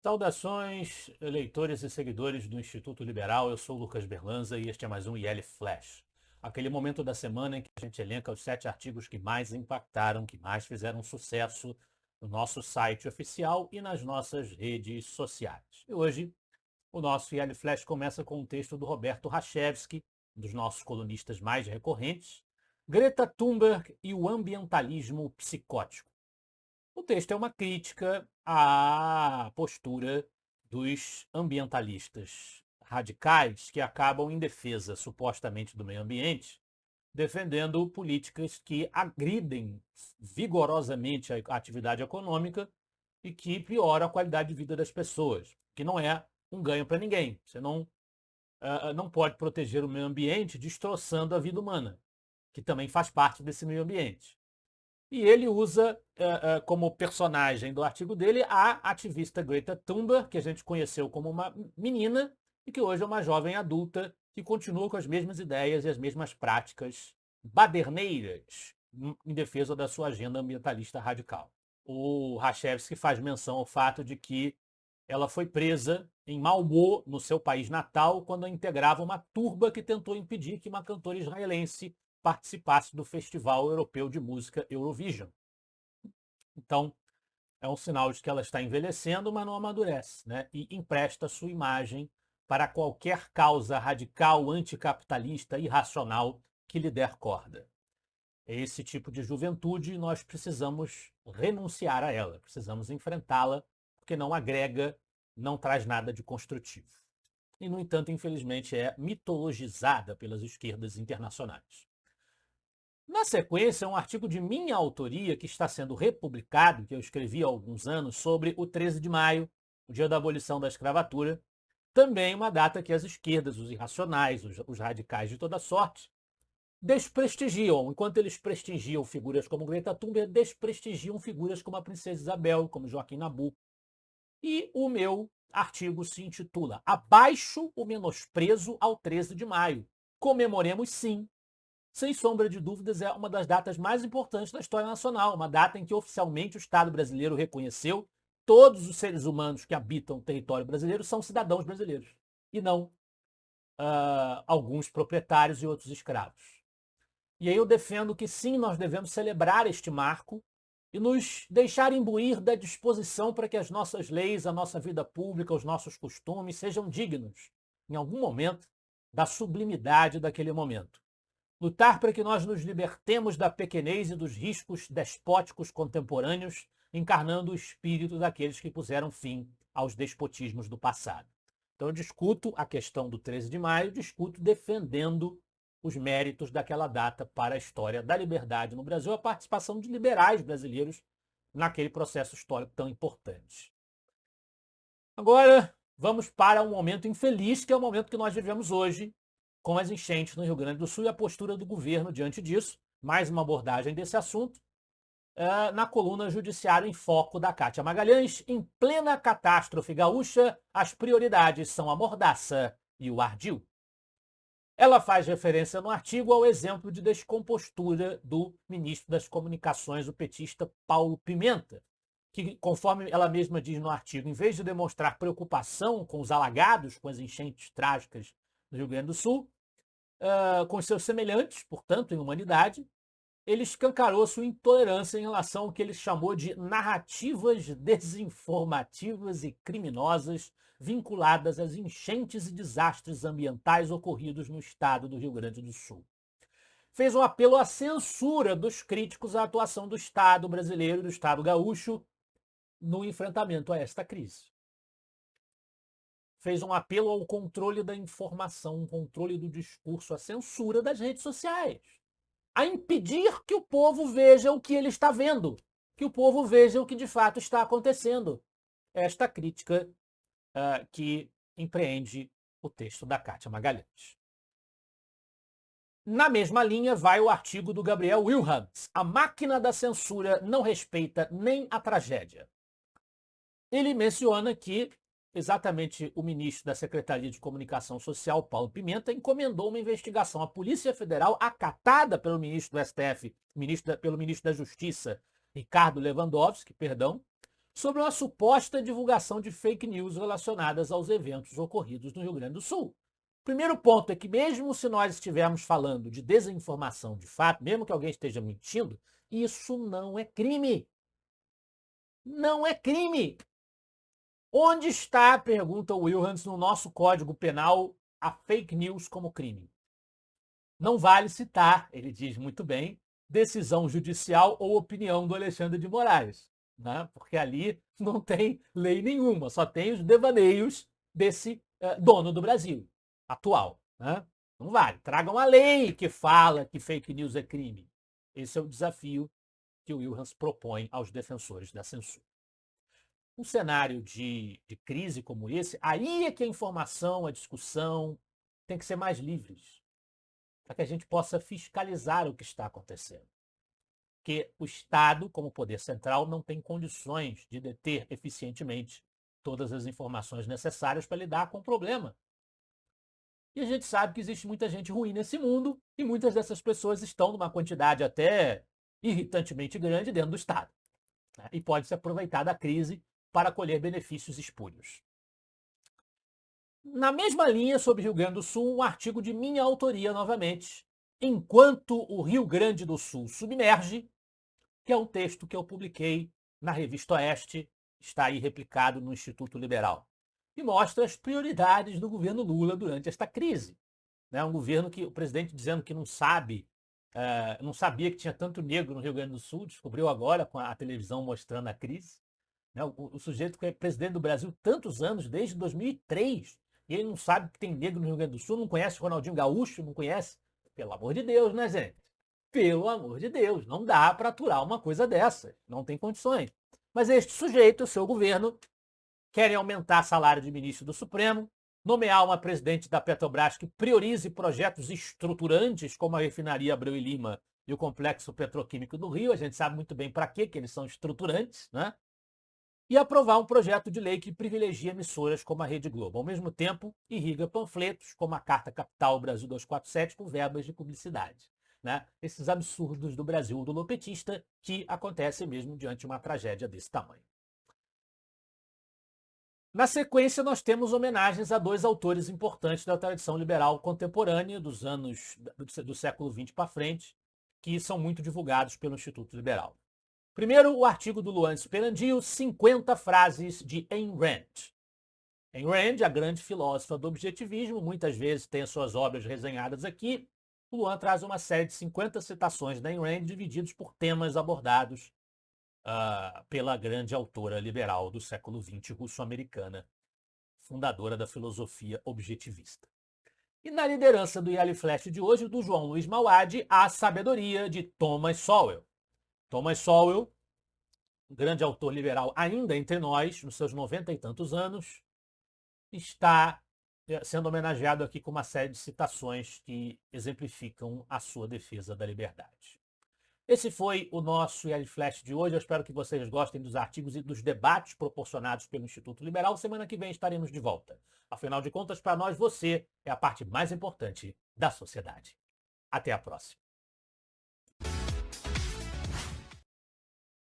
Saudações, leitores e seguidores do Instituto Liberal. Eu sou o Lucas Berlanza e este é mais um IL Flash. Aquele momento da semana em que a gente elenca os 7 artigos que mais impactaram, que mais fizeram sucesso no nosso site oficial e nas nossas redes sociais. E hoje, o nosso IL Flash começa com um texto do Roberto Rachevski, um dos nossos colunistas mais recorrentes, Greta Thunberg e o ambientalismo psicótico. O texto é uma crítica à postura dos ambientalistas radicais que acabam em defesa, supostamente, do meio ambiente, defendendo políticas que agridem vigorosamente a atividade econômica e que pioram a qualidade de vida das pessoas, que não é um ganho para ninguém. Você não pode proteger o meio ambiente destroçando a vida humana, que também faz parte desse meio ambiente. E ele usa como personagem do artigo dele a ativista Greta Thunberg, que a gente conheceu como uma menina e que hoje é uma jovem adulta que continua com as mesmas ideias e as mesmas práticas baderneiras em defesa da sua agenda ambientalista radical. O Rachevski faz menção ao fato de que ela foi presa em Malmö, no seu país natal, quando integrava uma turba que tentou impedir que uma cantora israelense participasse do Festival Europeu de Música Eurovision. Então, é um sinal de que ela está envelhecendo, mas não amadurece, né? E empresta sua imagem para qualquer causa radical, anticapitalista, irracional que lhe der corda. É esse tipo de juventude nós precisamos renunciar a ela, precisamos enfrentá-la, porque não agrega, não traz nada de construtivo. E, no entanto, infelizmente, é mitologizada pelas esquerdas internacionais. Na sequência, um artigo de minha autoria que está sendo republicado, que eu escrevi há alguns anos, sobre o 13 de maio, o dia da abolição da escravatura, também uma data que as esquerdas, os irracionais, os radicais de toda sorte, desprestigiam. Enquanto eles prestigiam figuras como Greta Thunberg, desprestigiam figuras como a Princesa Isabel, como Joaquim Nabuco. E o meu artigo se intitula Abaixo o menosprezo ao 13 de maio. Comemoremos sim. Sem sombra de dúvidas, é uma das datas mais importantes da história nacional, uma data em que oficialmente o Estado brasileiro reconheceu todos os seres humanos que habitam o território brasileiro são cidadãos brasileiros, e não alguns proprietários e outros escravos. E aí eu defendo que sim, nós devemos celebrar este marco e nos deixar imbuir da disposição para que as nossas leis, a nossa vida pública, os nossos costumes sejam dignos, em algum momento, da sublimidade daquele momento. Lutar para que nós nos libertemos da pequenez e dos riscos despóticos contemporâneos, encarnando o espírito daqueles que puseram fim aos despotismos do passado. Então eu discuto a questão do 13 de maio, discuto defendendo os méritos daquela data para a história da liberdade no Brasil, a participação de liberais brasileiros naquele processo histórico tão importante. Agora, vamos para um momento infeliz, que é o momento que nós vivemos hoje, com as enchentes no Rio Grande do Sul e a postura do governo diante disso. Mais uma abordagem desse assunto na coluna Judiciário em Foco da Kátia Magalhães. Em plena catástrofe gaúcha, as prioridades são a mordaça e o ardil. Ela faz referência no artigo ao exemplo de descompostura do ministro das Comunicações, o petista Paulo Pimenta, que, conforme ela mesma diz no artigo, em vez de demonstrar preocupação com os alagados, com as enchentes trágicas do Rio Grande do Sul, com seus semelhantes, portanto, em humanidade, ele escancarou sua intolerância em relação ao que ele chamou de narrativas desinformativas e criminosas vinculadas às enchentes e desastres ambientais ocorridos no estado do Rio Grande do Sul. Fez um apelo à censura dos críticos à atuação do Estado brasileiro e do Estado gaúcho no enfrentamento a esta crise. Fez um apelo ao controle da informação, um controle do discurso, à censura das redes sociais, a impedir que o povo veja o que ele está vendo, que o povo veja o que de fato está acontecendo. Esta crítica que empreende o texto da Kátia Magalhães. Na mesma linha vai o artigo do Gabriel Wilhelms, A Máquina da Censura Não Respeita Nem a Tragédia. Ele menciona que exatamente o ministro da Secretaria de Comunicação Social, Paulo Pimenta, encomendou uma investigação à Polícia Federal, acatada pelo ministro do STF, pelo ministro da Justiça, Ricardo Lewandowski, sobre uma suposta divulgação de fake news relacionadas aos eventos ocorridos no Rio Grande do Sul. O primeiro ponto é que, mesmo se nós estivermos falando de desinformação de fato, mesmo que alguém esteja mentindo, isso não é crime. Não é crime. Onde está, pergunta o Wilhans, no nosso Código Penal, a fake news como crime? Não vale citar, ele diz muito bem, decisão judicial ou opinião do Alexandre de Moraes, né? Porque ali não tem lei nenhuma, só tem os devaneios desse dono do Brasil atual. Né? Não vale. Tragam a lei que fala que fake news é crime. Esse é o desafio que o Wilhans propõe aos defensores da censura. Um cenário de crise como esse, aí é que a informação, a discussão tem que ser mais livres, para que a gente possa fiscalizar o que está acontecendo. Porque o Estado, como poder central, não tem condições de deter eficientemente todas as informações necessárias para lidar com o problema. E a gente sabe que existe muita gente ruim nesse mundo e muitas dessas pessoas estão numa quantidade até irritantemente grande dentro do Estado. Né? E pode se aproveitar da crise para colher benefícios espúrios. Na mesma linha sobre Rio Grande do Sul, um artigo de minha autoria novamente, Enquanto o Rio Grande do Sul submerge, que é um texto que eu publiquei na Revista Oeste, está aí replicado no Instituto Liberal, e mostra as prioridades do governo Lula durante esta crise. Um governo que o presidente dizendo que não sabe, não sabia que tinha tanto negro no Rio Grande do Sul, descobriu agora com a televisão mostrando a crise. O sujeito que é presidente do Brasil tantos anos, desde 2003, e ele não sabe que tem negro no Rio Grande do Sul, não conhece Ronaldinho Gaúcho, não conhece? Pelo amor de Deus, né, gente? Pelo amor de Deus, não dá para aturar uma coisa dessa, não tem condições. Mas este sujeito, o seu governo, querem aumentar salário de ministro do Supremo, nomear uma presidente da Petrobras que priorize projetos estruturantes como a refinaria Abreu e Lima e o complexo petroquímico do Rio, a gente sabe muito bem para que eles são estruturantes, né? E aprovar um projeto de lei que privilegia emissoras como a Rede Globo. Ao mesmo tempo, irriga panfletos como a Carta Capital Brasil 247 com verbas de publicidade. Né? Esses absurdos do Brasil do lopetista que acontecem mesmo diante de uma tragédia desse tamanho. Na sequência, nós temos homenagens a dois autores importantes da tradição liberal contemporânea dos anos do século XX para frente, que são muito divulgados pelo Instituto Liberal. Primeiro, o artigo do Luan Sperandio, 50 frases de Ayn Rand. Ayn Rand, a grande filósofa do objetivismo, muitas vezes tem as suas obras resenhadas aqui. O Luan traz uma série de 50 citações da Ayn Rand, divididos por temas abordados pela grande autora liberal do século XX, russo-americana, fundadora da filosofia objetivista. E na liderança do Yale Flash de hoje, do João Luiz Mauad, a sabedoria de Thomas Sowell. Thomas Sowell, um grande autor liberal ainda entre nós, nos seus 90 e tantos anos, está sendo homenageado aqui com uma série de citações que exemplificam a sua defesa da liberdade. Esse foi o nosso Yale Flash de hoje. Eu espero que vocês gostem dos artigos e dos debates proporcionados pelo Instituto Liberal. Semana que vem estaremos de volta. Afinal de contas, para nós, você é a parte mais importante da sociedade. Até a próxima.